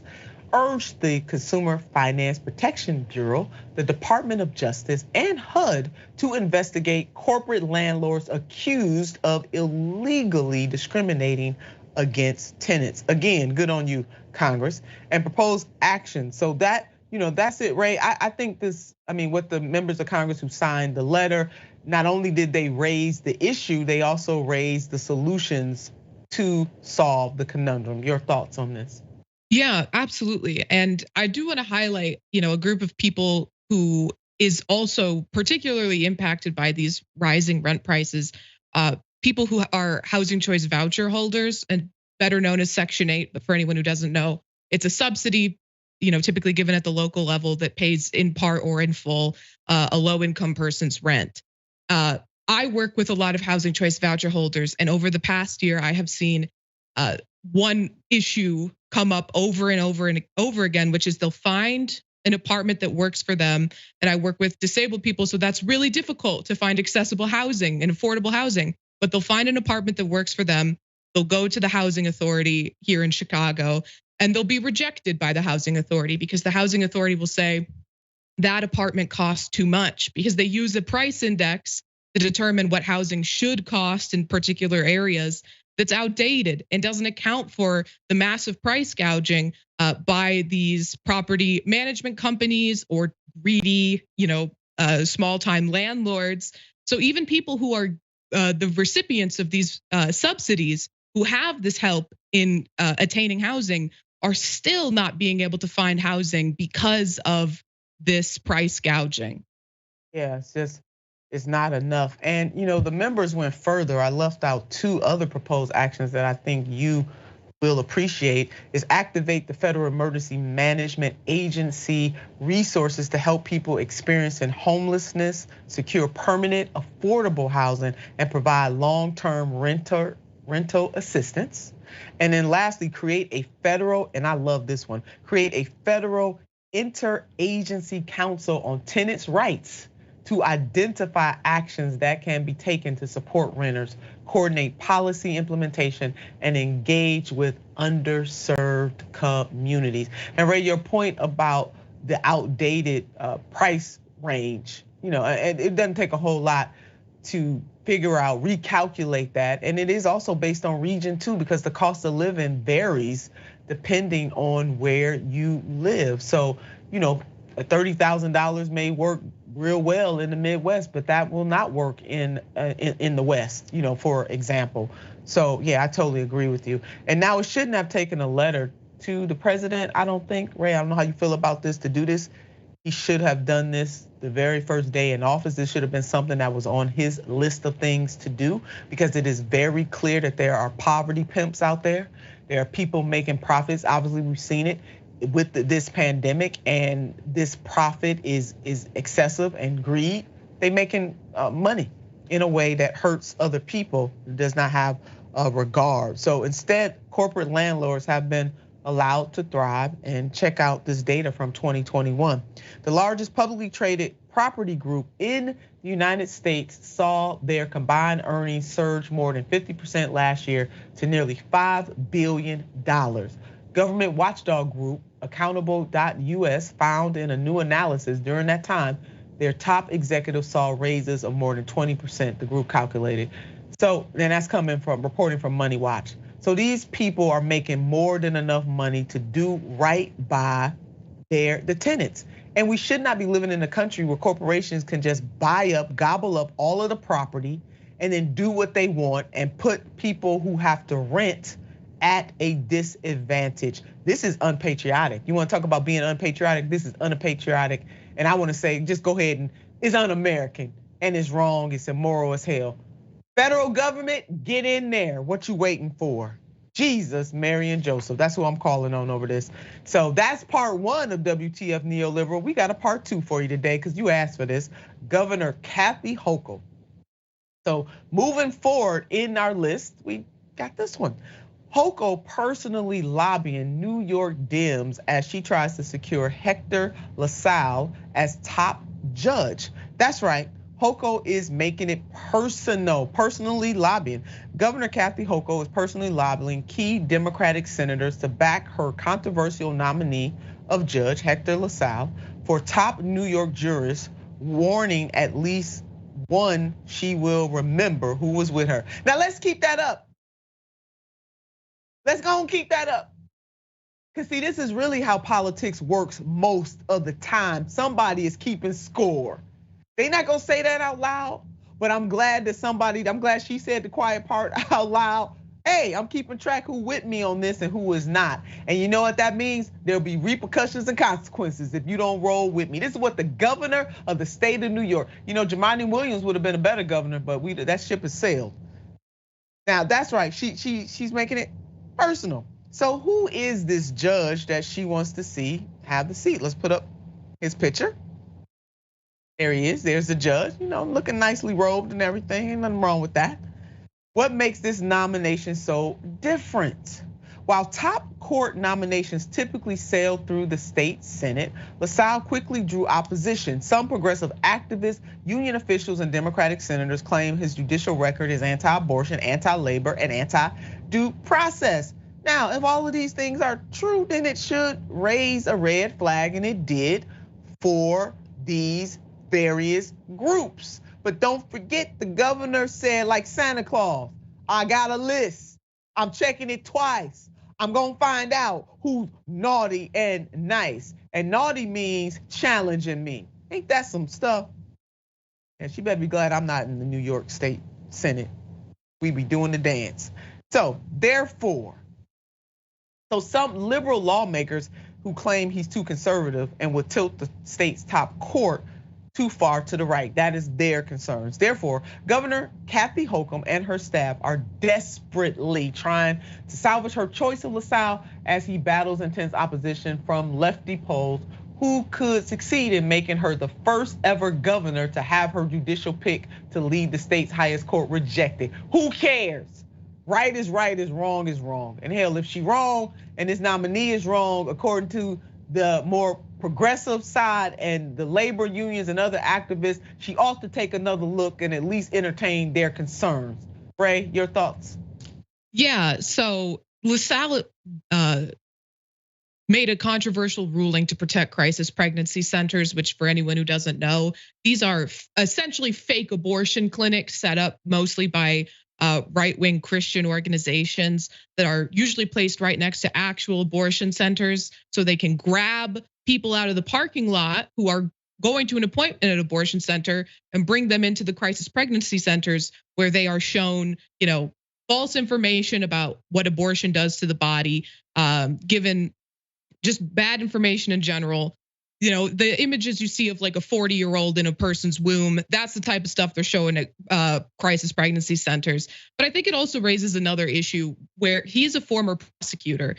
urged the Consumer Finance Protection Bureau, the Department of Justice, and HUD to investigate corporate landlords accused of illegally discriminating against tenants. Again, good on you, Congress, and propose action. So that, that's it, Ray. I think with the members of Congress who signed the letter, not only did they raise the issue, they also raised the solutions to solve the conundrum. Your thoughts on this? Yeah, absolutely. And I do want to highlight, a group of people who is also particularly impacted by these rising rent prices. People who are housing choice voucher holders, and better known as Section 8, but for anyone who doesn't know, it's a subsidy, typically given at the local level that pays in part or in full a low income person's rent. I work with a lot of housing choice voucher holders, and over the past year, I have seen one issue come up over and over and over again, which is they'll find an apartment that works for them. And I work with disabled people, so that's really difficult to find accessible housing and affordable housing. But they'll find an apartment that works for them. They'll go to the housing authority here in Chicago, and they'll be rejected by the housing authority because the housing authority will say that apartment costs too much, because they use a price index to determine what housing should cost in particular areas that's outdated and doesn't account for the massive price gouging by these property management companies or greedy, small-time landlords. So even people who are the recipients of these subsidies, who have this help in attaining housing, are still not being able to find housing because of this price gouging. Yeah, it's not enough. And the members went further. I left out two other proposed actions that I think you will appreciate, is activate the Federal Emergency Management Agency resources to help people experiencing homelessness, secure permanent, affordable housing, and provide long-term rental assistance. And then lastly, create a federal, and I love this one, create a federal interagency council on tenants' rights to identify actions that can be taken to support renters, coordinate policy implementation, and engage with underserved communities. And Ray, your point about the outdated price range, and it doesn't take a whole lot to figure out, recalculate that. And it is also based on region too, because the cost of living varies depending on where you live. So, $30,000 may work real well in the Midwest, but that will not work in the West, for example. So yeah, I totally agree with you. And now it shouldn't have taken a letter to the president, I don't think. Ray, I don't know how you feel about this, to do this. He should have done this the very first day in office. This should have been something that was on his list of things to do, because it is very clear that there are poverty pimps out there. There are people making profits. Obviously, we've seen it with this pandemic, and this profit is excessive and greed. They making money in a way that hurts other people, does not have a regard. So instead, corporate landlords have been allowed to thrive. And check out this data from 2021. The largest publicly traded property group in the United States saw their combined earnings surge more than 50% last year to nearly $5 billion. Government watchdog group Accountable.us found in a new analysis during that time, their top executives saw raises of more than 20%, the group calculated. So then that's coming from reporting from Money Watch. So these people are making more than enough money to do right by the tenants. And we should not be living in a country where corporations can just buy up, gobble up all of the property and then do what they want and put people who have to rent at a disadvantage. This is unpatriotic. You want to talk about being unpatriotic? This is unpatriotic. And I want to say, just go ahead and it's un-American and it's wrong. It's immoral as hell. Federal government, get in there. What you waiting for? Jesus, Mary, and Joseph. That's who I'm calling on over this. So that's part one of WTF Neoliberal. We got a part two for you today because you asked for this. Governor Kathy Hochul. So moving forward in our list, we got this one. Hochul personally lobbying New York Dems as she tries to secure Hector LaSalle as top judge. That's right. Hochul is making it personal, personally lobbying. Governor Kathy Hochul is personally lobbying key Democratic senators to back her controversial nominee of Judge Hector LaSalle for top New York jurist, warning at least one she will remember who was with her. Now let's keep that up. Let's go and keep that up. Because see, this is really how politics works most of the time. Somebody is keeping score. They're not gonna say that out loud, but I'm glad she said the quiet part out loud. Hey, I'm keeping track who with me on this and who is not. And you know what that means? There'll be repercussions and consequences if you don't roll with me. This is what the governor of the state of New York, Jumaane Williams would have been a better governor, but that ship has sailed. Now that's right, she's making it personal. So who is this judge that she wants to see have the seat? Let's put up his picture. There he is, there's the judge, looking nicely robed and everything, ain't nothing wrong with that. What makes this nomination so different? While top court nominations typically sail through the state Senate, LaSalle quickly drew opposition. Some progressive activists, union officials, and Democratic senators claim his judicial record is anti-abortion, anti-labor, and anti-due process. Now, if all of these things are true, then it should raise a red flag, and it did for these various groups. But don't forget, the governor said, like Santa Claus, I got a list. I'm checking it twice. I'm gonna find out who's naughty and nice. And naughty means challenging me. Ain't that some stuff? And she better be glad I'm not in the New York State Senate. We be doing the dance. So therefore, some liberal lawmakers who claim he's too conservative and would tilt the state's top court too far to the right. That is their concerns. Therefore, Governor Kathy Hochul and her staff are desperately trying to salvage her choice of LaSalle as he battles intense opposition from lefty polls who could succeed in making her the first ever governor to have her judicial pick to lead the state's highest court rejected. Who cares? Right is right, is wrong is wrong. And hell, if she wrong and this nominee is wrong, according to the more progressive side and the labor unions and other activists, she ought to take another look and at least entertain their concerns. Ray, your thoughts? Yeah, so LaSalle made a controversial ruling to protect crisis pregnancy centers, which for anyone who doesn't know, these are essentially fake abortion clinics set up mostly by right-wing Christian organizations that are usually placed right next to actual abortion centers so they can grab people out of the parking lot who are going to an appointment at an abortion center and bring them into the crisis pregnancy centers where they are shown, false information about what abortion does to the body, given just bad information in general. The images you see of like a 40-year-old in a person's womb, that's the type of stuff they're showing at crisis pregnancy centers. But I think it also raises another issue where he's a former prosecutor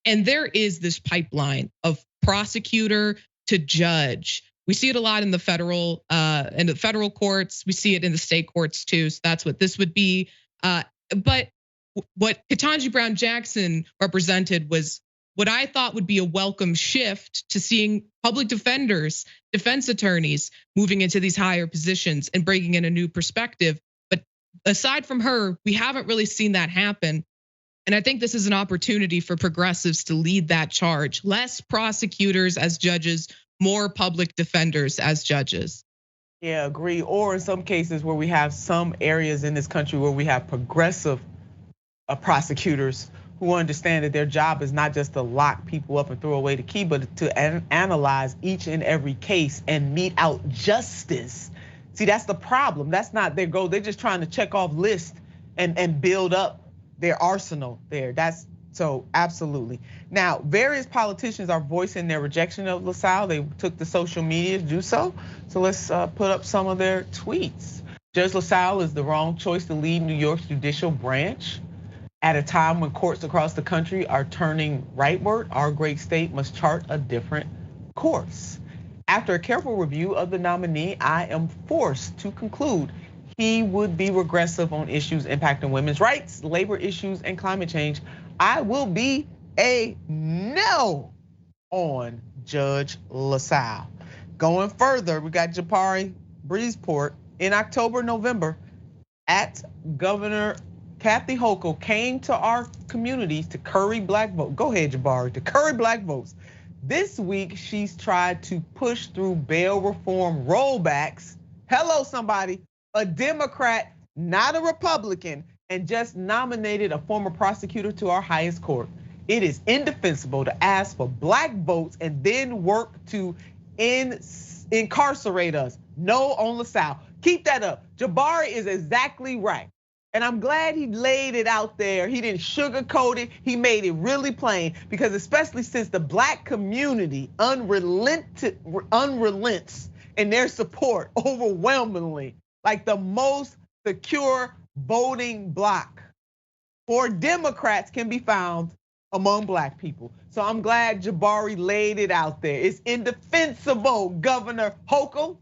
and there is this pipeline of prosecutor to judge. We see it a lot in the federal courts. We see it in the state courts too. So that's what this would be. But what Ketanji Brown Jackson represented was what I thought would be a welcome shift to seeing public defenders, defense attorneys moving into these higher positions and bringing in a new perspective. But aside from her, we haven't really seen that happen. And I think this is an opportunity for progressives to lead that charge. Less prosecutors as judges, more public defenders as judges. Yeah, agree. Or in some cases where we have some areas in this country where we have progressive prosecutors who understand that their job is not just to lock people up and throw away the key, but to analyze each and every case and mete out justice. See, that's the problem. That's not their goal. They're just trying to check off lists and build up their arsenal there. That's so absolutely. Now, various politicians are voicing their rejection of LaSalle. They took to social media to do so. So let's put up some of their tweets. Judge LaSalle is the wrong choice to lead New York's judicial branch. At a time when courts across the country are turning rightward, our great state must chart a different course. After a careful review of the nominee, I am forced to conclude he would be regressive on issues impacting women's rights, labor issues, and climate change. I will be a no on Judge LaSalle. Going further, we got Japari Breezeport in October, November, at Governor Kathy Hochul came to our communities to curry black votes. Go ahead, Jabari, to curry black votes. This week, she's tried to push through bail reform rollbacks. Hello, somebody, a Democrat, not a Republican, and just nominated a former prosecutor to our highest court. It is indefensible to ask for black votes and then work to incarcerate us. No on LaSalle. Keep that up. Jabari is exactly right. And I'm glad he laid it out there. He didn't sugarcoat it. He made it really plain, because especially since the black community unrelents in their support overwhelmingly, like the most secure voting bloc for Democrats can be found among black people. So I'm glad Jabari laid it out there. It's indefensible, Governor Hochul,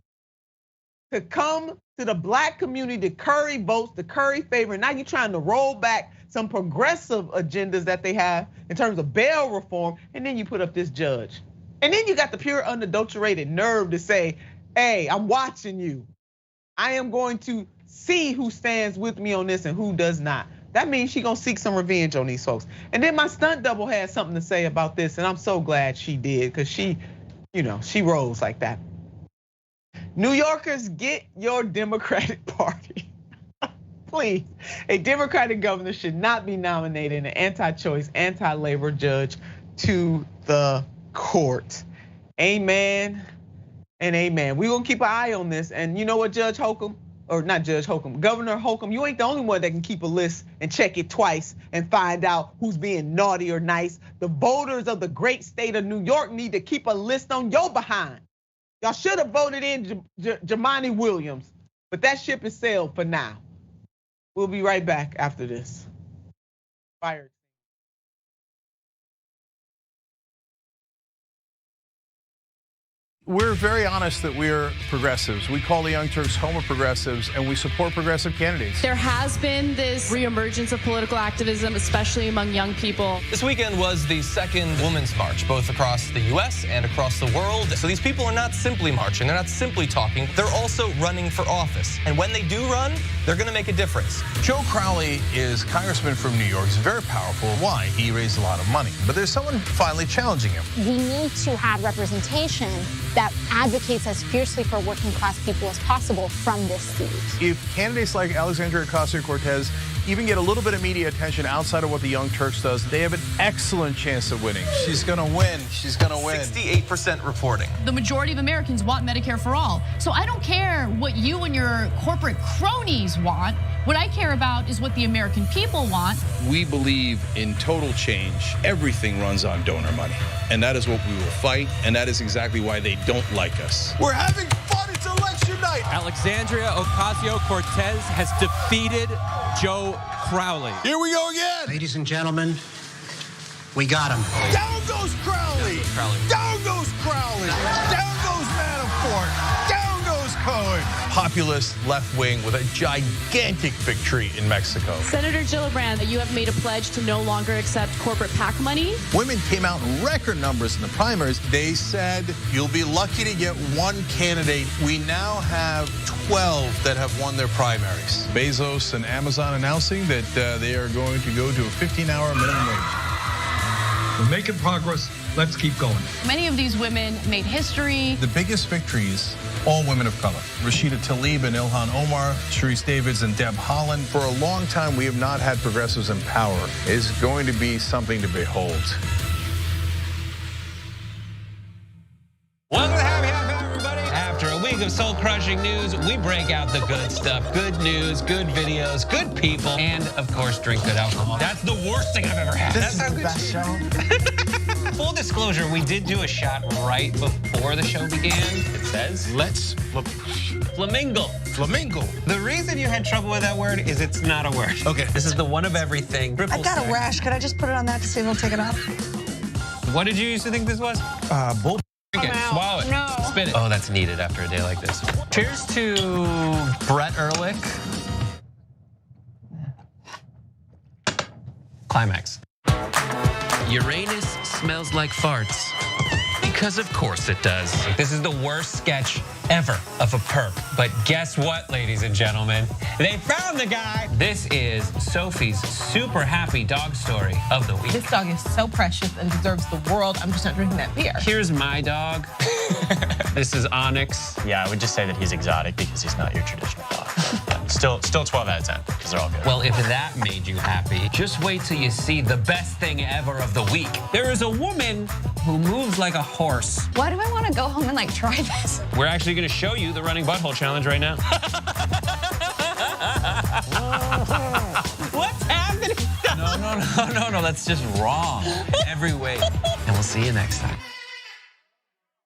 to come to the black community to curry votes, to curry favor. Now you're trying to roll back some progressive agendas that they have in terms of bail reform, and then you put up this judge. And then you got the pure unadulterated nerve to say, hey, I'm watching you. I am going to see who stands with me on this and who does not. That means she's gonna seek some revenge on these folks. And then my stunt double had something to say about this, and I'm so glad she did, because she rolls like that. New Yorkers, get your Democratic Party. Please, a Democratic governor should not be nominating an anti-choice, anti-labor judge to the court. Amen and amen. We're gonna keep an eye on this, and you know what, Judge Holcomb? Or not Judge Holcomb, Governor Holcomb, you ain't the only one that can keep a list and check it twice and find out who's being naughty or nice. The voters of the great state of New York need to keep a list on your behind. Y'all should have voted in Jumaane Williams, but that ship is sailed for now. We'll be right back after this. Fired. We're very honest that we're progressives. We call the Young Turks home of progressives, and we support progressive candidates. There has been this reemergence of political activism, especially among young people. This weekend was the second Women's March, both across the US and across the world. So these people are not simply marching, they're not simply talking, they're also running for office. And when they do run, they're gonna make a difference. Joe Crowley is congressman from New York. He's very powerful. Why? He raised a lot of money. But there's someone finally challenging him. We need to have representation that advocates as fiercely for working class people as possible from this seat. If candidates like Alexandria Ocasio-Cortez even get a little bit of media attention outside of what the Young Turks does, they have an excellent chance of winning. She's gonna win, she's gonna win. 68% reporting. The majority of Americans want Medicare for all. So I don't care what you and your corporate cronies want. What I care about is what the American people want. We believe in total change. Everything runs on donor money. And that is what we will fight, and that is exactly why they don't like us. We're having fun, it's election night! Alexandria Ocasio-Cortez has defeated Joe Crowley. Here we go again! Ladies and gentlemen, we got him. Down goes Crowley! Down goes Crowley! Down goes Manafort! Down goes Cohen! Populist left wing with a gigantic victory in Mexico. Senator Gillibrand, you have made a pledge to no longer accept corporate PAC money. Women came out in record numbers in the primaries. They said, you'll be lucky to get one candidate. We now have 12 that have won their primaries. Bezos and Amazon announcing that they are going to go to a 15-hour minimum wage. We're making progress. Let's keep going. Many of these women made history. The biggest victories, all women of color. Rashida Tlaib and Ilhan Omar, Sharice Davids and Deb Haaland. For a long time, we have not had progressives in power. It's going to be something to behold. Welcome to Happy Hour, everybody. After a week of soul-crushing news, we break out the good stuff. Good news, good videos, good people, and of course, drink good alcohol. That's the worst thing I've ever had. This is the best show. Full disclosure, we did do a shot right before the show began. It says, Let's flamingo. Flamingo. The reason you had trouble with that word is it's not a word. Okay. This is the one of everything. I've got a rash. Could I just put it on that to see if it'll take it off? What did you used to think this was? Bull. Drink it, swallow it, No. spit it. Oh, that's needed after a day like this. Cheers to Brett Ehrlich. Climax. Uranus smells like farts. Because of course it does. This is the worst sketch ever of a perp. But guess what, ladies and gentlemen? They found the guy. This is Sophie's super happy dog story of the week. This dog is so precious and deserves the world. I'm just not drinking that beer. Here's my dog. This is Onyx. Yeah, I would just say that he's exotic because he's not your traditional dog. Still 12 out of 10 because they're all good. Well, if that made you happy, just wait till you see the best thing ever of the week. There is a woman who moves like a horse. Why do I want to go home and like try this? We're actually going to show you the running butthole challenge right now. What's happening? No, that's just wrong in every way. And we'll see you next time.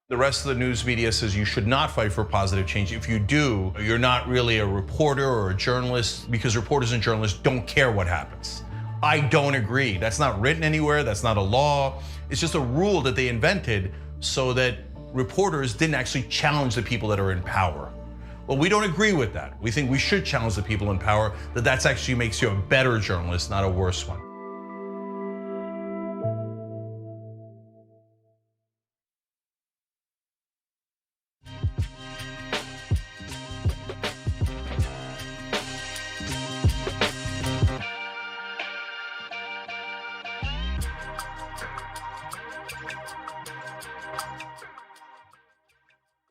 The rest of the news media says you should not fight for positive change. If you do, you're not really a reporter or a journalist, because reporters and journalists don't care what happens. I don't agree. That's not written anywhere. That's not a law. It's just a rule that they invented so that reporters didn't actually challenge the people that are in power. Well, we don't agree with that. We think we should challenge the people in power, that actually makes you a better journalist, not a worse one.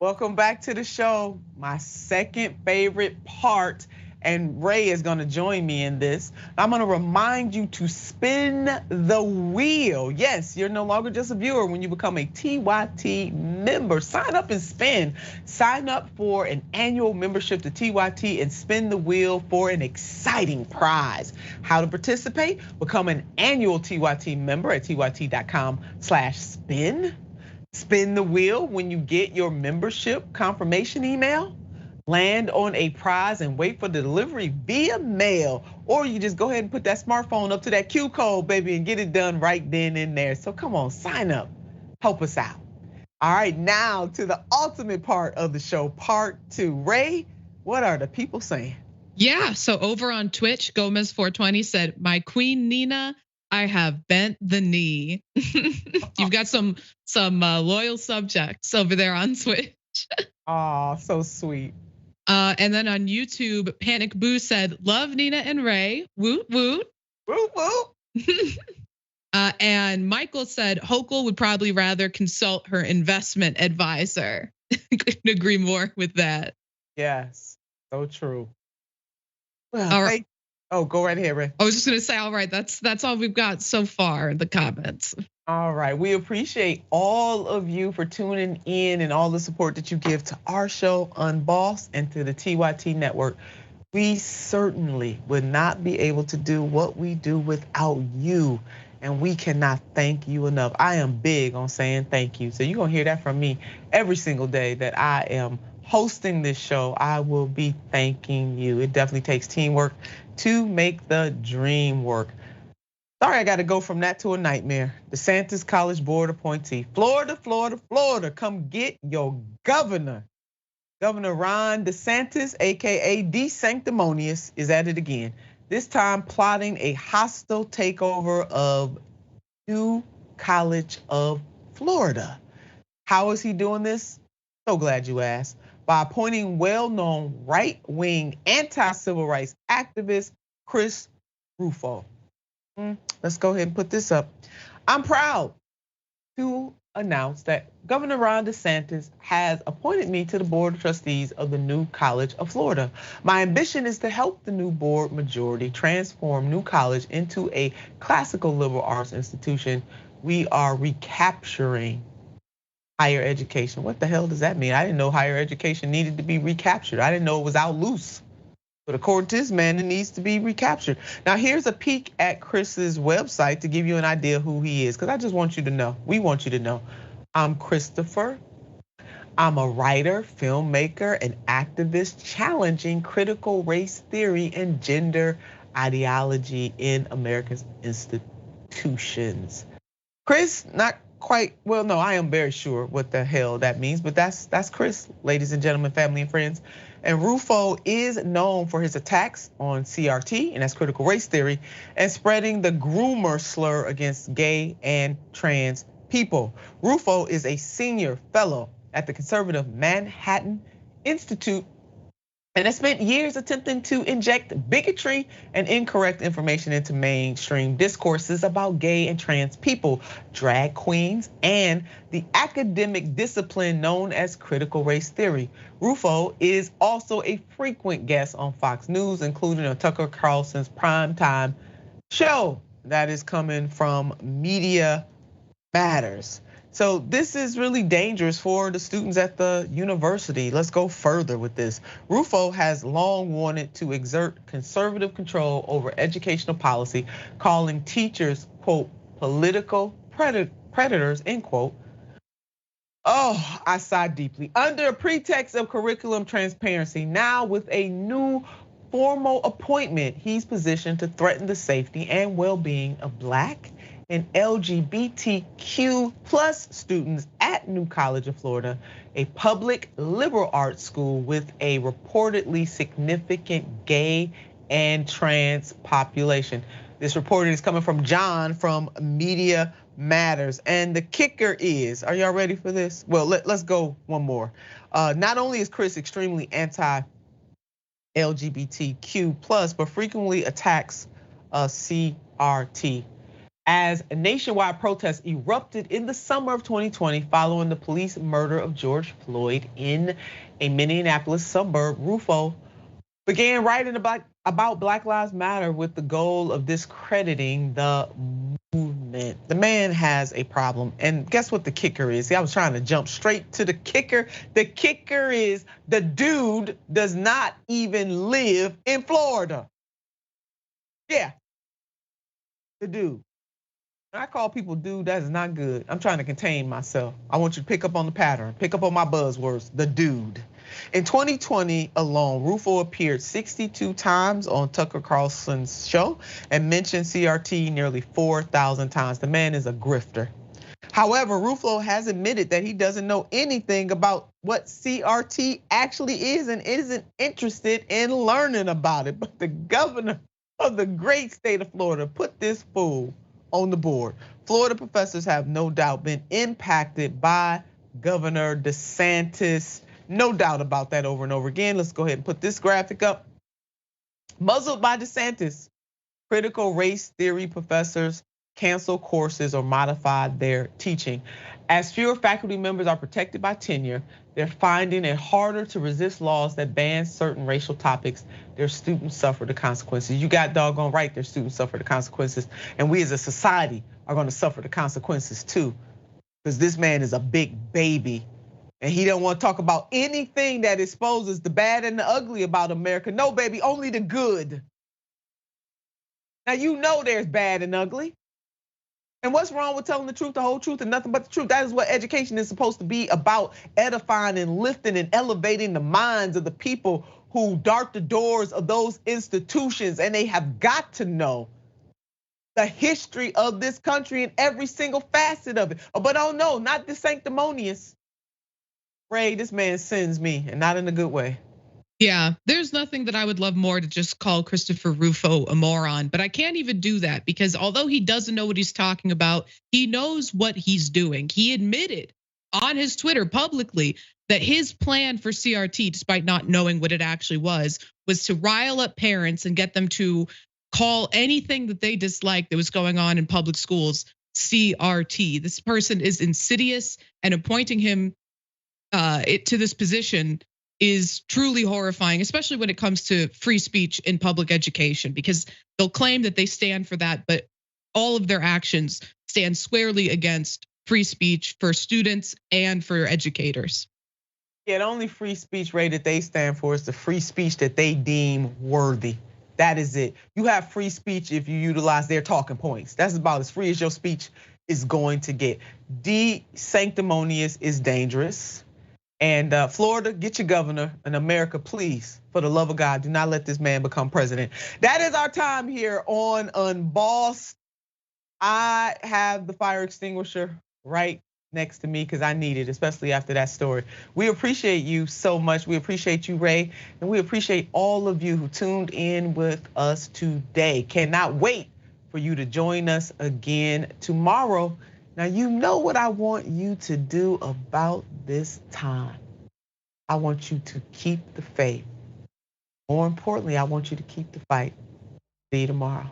Welcome back to the show. My second favorite part, and Ray is gonna join me in this. I'm gonna remind you to spin the wheel. Yes, you're no longer just a viewer when you become a TYT member. Sign up and spin. Sign up for an annual membership to TYT and spin the wheel for an exciting prize. How to participate? Become an annual TYT member at tyt.com/spin. Spin the wheel when you get your membership confirmation email. Land on a prize and wait for the delivery via mail. Or you just go ahead and put that smartphone up to that Q code, baby, and get it done right then and there. So come on, sign up, help us out. All right, now to the ultimate part of the show, part 2. Ray, what are the people saying? Yeah, so over on Twitch, Gomez420 said, my queen Nina, I have bent the knee. You've got some loyal subjects over there on Twitch. Oh, so sweet. And then on YouTube, Panic Boo said, love Nina and Ray, woot woot. Woot woot. And Michael said, Hochul would probably rather consult her investment advisor. Couldn't agree more with that. Yes, so true. Well, all right. Oh, go right ahead, Ray. I was just gonna say, all right, that's all we've got so far in the comments. All right, we appreciate all of you for tuning in and all the support that you give to our show, Unbossed, and to the TYT network. We certainly would not be able to do what we do without you, and we cannot thank you enough. I am big on saying thank you, so you're gonna hear that from me every single day that I am hosting this show. I will be thanking you. It definitely takes teamwork to make the dream work. Sorry, I gotta go from that to a nightmare. DeSantis College Board appointee. Florida, come get your governor. Governor Ron DeSantis, AKA DeSanctimonious, is at it again. This time plotting a hostile takeover of New College of Florida. How is he doing this? So glad you asked. By appointing well-known right-wing anti-civil rights activist Chris Rufo. Let's go ahead and put this up. I'm proud to announce that Governor Ron DeSantis has appointed me to the Board of Trustees of the New College of Florida. My ambition is to help the new board majority transform New College into a classical liberal arts institution. We are recapturing higher education. What the hell does that mean? I didn't know higher education needed to be recaptured. I didn't know it was out loose. But according to this man, it needs to be recaptured. Now here's a peek at Chris's website to give you an idea who he is, because I just want you to know, we want you to know. I'm Christopher. I'm a writer, filmmaker, and activist challenging critical race theory and gender ideology in American institutions. Chris, not quite, well, no, I am very sure what the hell that means, but that's Chris, ladies and gentlemen, family and friends. And Rufo is known for his attacks on CRT, and that's critical race theory, and spreading the groomer slur against gay and trans people. Rufo is a senior fellow at the conservative Manhattan Institute, and it spent years attempting to inject bigotry and incorrect information into mainstream discourses about gay and trans people, drag queens, and the academic discipline known as critical race theory. Rufo is also a frequent guest on Fox News, including on Tucker Carlson's primetime show that is coming from Media Matters. So this is really dangerous for the students at the university. Let's go further with this. Rufo has long wanted to exert conservative control over educational policy, calling teachers, quote, political predators, end quote. Oh, I sigh deeply. Under a pretext of curriculum transparency, now with a new formal appointment, he's positioned to threaten the safety and well-being of Black and LGBTQ plus students at New College of Florida, a public liberal arts school with a reportedly significant gay and trans population. This reporting is coming from John from Media Matters. And the kicker is, are y'all ready for this? Well, let's go one more. Not only is Chris extremely anti-LGBTQ plus, but frequently attacks CRT. As nationwide protests erupted in the summer of 2020 following the police murder of George Floyd in a Minneapolis suburb, Rufo began writing about Black Lives Matter with the goal of discrediting the movement. The man has a problem, and guess what the kicker is? See, I was trying to jump straight to the kicker. The kicker is the dude does not even live in Florida. Yeah, the dude. When I call people dude, that is not good. I'm trying to contain myself. I want you to pick up on the pattern, pick up on my buzzwords, the dude. In 2020 alone, Rufo appeared 62 times on Tucker Carlson's show and mentioned CRT nearly 4,000 times. The man is a grifter. However, Rufo has admitted that he doesn't know anything about what CRT actually is and isn't interested in learning about it. But the governor of the great state of Florida put this fool on the board. Florida professors have no doubt been impacted by Governor DeSantis. No doubt about that over and over again. Let's go ahead and put this graphic up. Muzzled by DeSantis, critical race theory professors cancel courses or modify their teaching. As fewer faculty members are protected by tenure, they're finding it harder to resist laws that ban certain racial topics. Their students suffer the consequences. You got doggone right, their students suffer the consequences. And we as a society are gonna suffer the consequences too. Because this man is a big baby. And he don't want to talk about anything that exposes the bad and the ugly about America. No, baby, only the good. Now you know there's bad and ugly. And what's wrong with telling the truth, the whole truth, and nothing but the truth? That is what education is supposed to be about, edifying and lifting and elevating the minds of the people who dart the doors of those institutions. And they have got to know the history of this country and every single facet of it. But oh no, not the sanctimonious. Ray, this man sends me, and not in a good way. Yeah, there's nothing that I would love more to just call Christopher Rufo a moron, but I can't even do that because although he doesn't know what he's talking about, he knows what he's doing. He admitted on his Twitter publicly that his plan for CRT, despite not knowing what it actually was to rile up parents and get them to call anything that they disliked that was going on in public schools CRT. This person is insidious, and appointing him to this position is truly horrifying, especially when it comes to free speech in public education, because they'll claim that they stand for that, but all of their actions stand squarely against free speech for students and for educators. Yeah, the only free speech, Ray, that they stand for is the free speech that they deem worthy. That is it. You have free speech if you utilize their talking points. That's about as free as your speech is going to get. Sanctimonious is dangerous. And Florida, get your governor. And America, please, for the love of God, do not let this man become president. That is our time here on Unbossed. I have the fire extinguisher right next to me because I need it, especially after that story. We appreciate you so much. We appreciate you, Ray. And we appreciate all of you who tuned in with us today. Cannot wait for you to join us again tomorrow. Now, you know what I want you to do about this time. I want you to keep the faith. More importantly, I want you to keep the fight. See you tomorrow.